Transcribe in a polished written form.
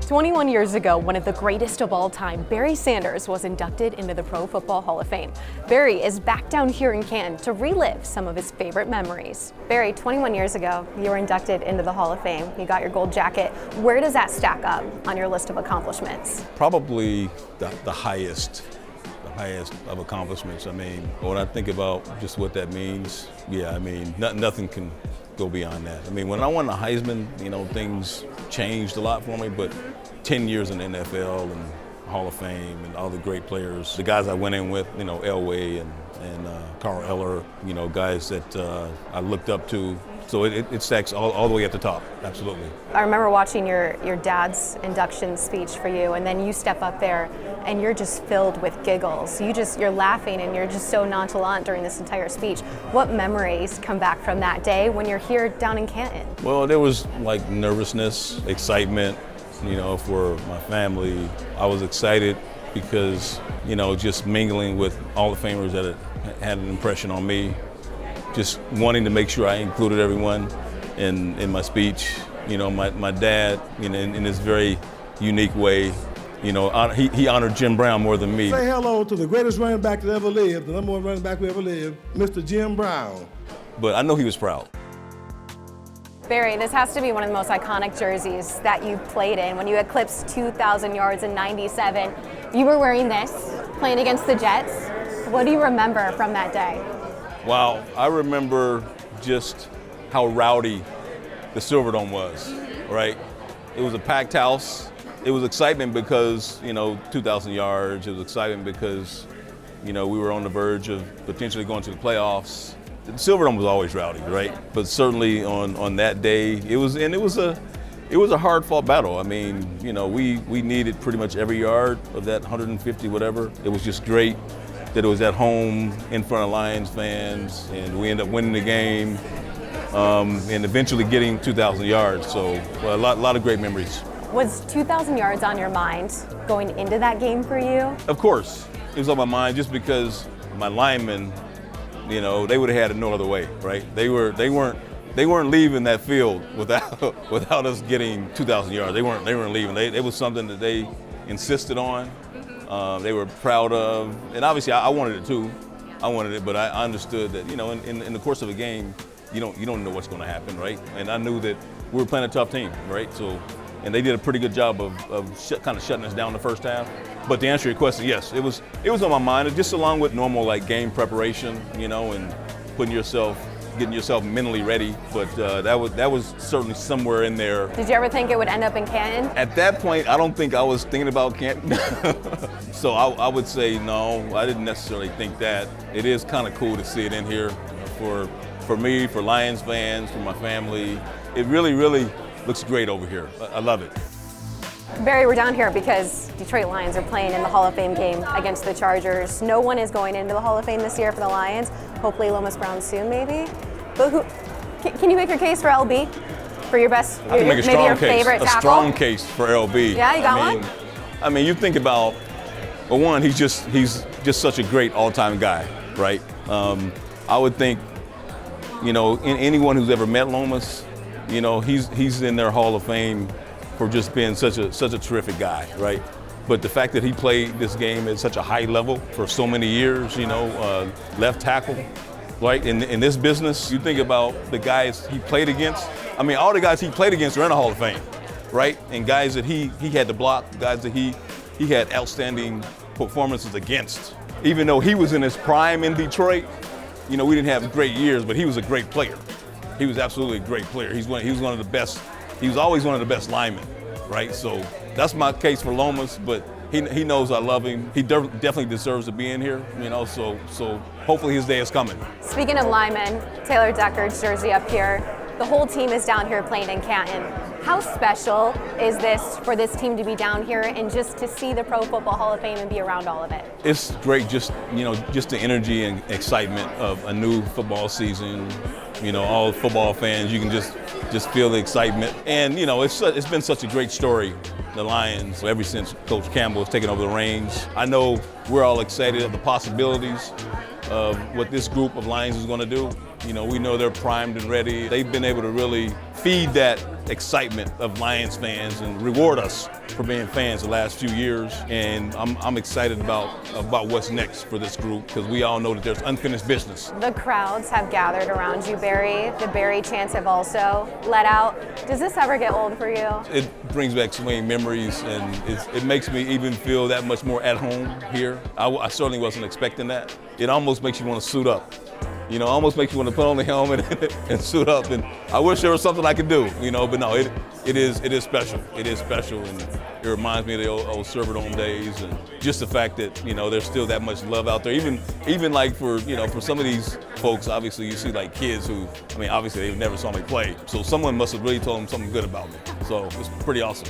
21 years ago, one of the greatest of all time, Barry Sanders was inducted into the Pro Football Hall of Fame. Barry is back down here in Canton to relive some of his favorite memories. Barry, 21 years ago, you were inducted into the Hall of Fame. You got your gold jacket. Where does that stack up on your list of accomplishments? Probably the highest of accomplishments. I mean, when I think about just what that means, yeah, I mean, nothing can go beyond that. I mean, when I won the Heisman, things changed a lot for me, but 10 years in the NFL and Hall of Fame and all the great players, the guys I went in with, Elway and Carl Eller, guys that I looked up to. So it stacks all the way at the top, absolutely. I remember watching your dad's induction speech for you, and then you step up there and you're just filled with giggles. You're laughing and you're just so nonchalant during this entire speech. What memories come back from that day when you're here down in Canton? Well, there was like nervousness, excitement, for my family. I was excited because, just mingling with all the Famers that had an impression on me. Just wanting to make sure I included everyone in my speech. My dad, in his very unique way, he honored Jim Brown more than me. Say hello to the greatest running back that ever lived, the number one running back who ever lived, Mr. Jim Brown. But I know he was proud. Barry, this has to be one of the most iconic jerseys that you played in. When you eclipsed 2,000 yards in '97, you were wearing this, playing against the Jets. What do you remember from that day? Wow, I remember just how rowdy the Silverdome was, right? It was a packed house. It was excitement because, 2,000 yards. It was excitement because, we were on the verge of potentially going to the playoffs. The Silverdome was always rowdy, right? But certainly on that day, it was a hard-fought battle. I mean, we needed pretty much every yard of that 150 whatever. It was just great that it was at home in front of Lions fans, and we ended up winning the game and eventually getting 2,000 yards. So a lot of great memories. Was 2,000 yards on your mind going into that game for you? Of course, it was on my mind just because my linemen, they would have had it no other way, right? They weren't leaving that field without us getting 2,000 yards. They weren't leaving. It was something that they insisted on. They were proud of, and obviously I wanted it too. I wanted it, but I understood that in the course of a game, you don't know what's going to happen, right? And I knew that we were playing a tough team, right? So, and they did a pretty good job of kind of shutting us down the first half. But to answer your question, yes, it was on my mind, just along with normal game preparation, and getting yourself mentally ready, but that was certainly somewhere in there. Did you ever think it would end up in Canton? At that point, I don't think I was thinking about Canton. So I would say no, I didn't necessarily think that. It is kind of cool to see it in here for me, for Lions fans, for my family. It really, really looks great over here. I love it. Barry, we're down here because Detroit Lions are playing in the Hall of Fame game against the Chargers. No one is going into the Hall of Fame this year for the Lions. Hopefully Lomas Brown soon, maybe. But can you make your case for LB? For your best, I can make maybe your favorite tackle? A strong case for LB. Yeah, you got one? I mean, you think about, well, one, he's just such a great all-time guy, right? I would think, anyone who's ever met Lomas, he's in their Hall of Fame for just being such a terrific guy, right? But the fact that he played this game at such a high level for so many years, left tackle, right? In this business, you think about the guys he played against. I mean, all the guys he played against are in the Hall of Fame, right? And guys that he had to block, guys that he had outstanding performances against. Even though he was in his prime in Detroit, we didn't have great years, but he was a great player. He was absolutely a great player. He was one of the best. He was always one of the best linemen, right? So that's my case for Lomas, but he knows I love him. He definitely deserves to be in here, so hopefully his day is coming. Speaking of linemen, Taylor Decker's jersey up here. The whole team is down here playing in Canton. How special is this for this team to be down here and just to see the Pro Football Hall of Fame and be around all of it? It's great, just the energy and excitement of a new football season. All football fans, you can just feel the excitement. And it's been such a great story, the Lions, ever since Coach Campbell has taken over the reins. I know we're all excited of the possibilities of what this group of Lions is going to do. You know, we know they're primed and ready. They've been able to really feed that excitement of Lions fans and reward us for being fans the last few years. And I'm excited about what's next for this group, because we all know that there's unfinished business. The crowds have gathered around you, Barry. The Barry chants have also let out. Does this ever get old for you? It brings back so many memories, and it makes me even feel that much more at home here. I certainly wasn't expecting that. It almost makes you want to suit up. You know, almost makes you want to put on the helmet and suit up. And I wish there was something I could do, you know, but no, it is special. It is special, and it reminds me of the old Silverdome days, and just the fact that, you know, there's still that much love out there. Even like for some of these folks, obviously you see like kids who, I mean, obviously they never saw me play. So someone must have really told them something good about me. So it's pretty awesome.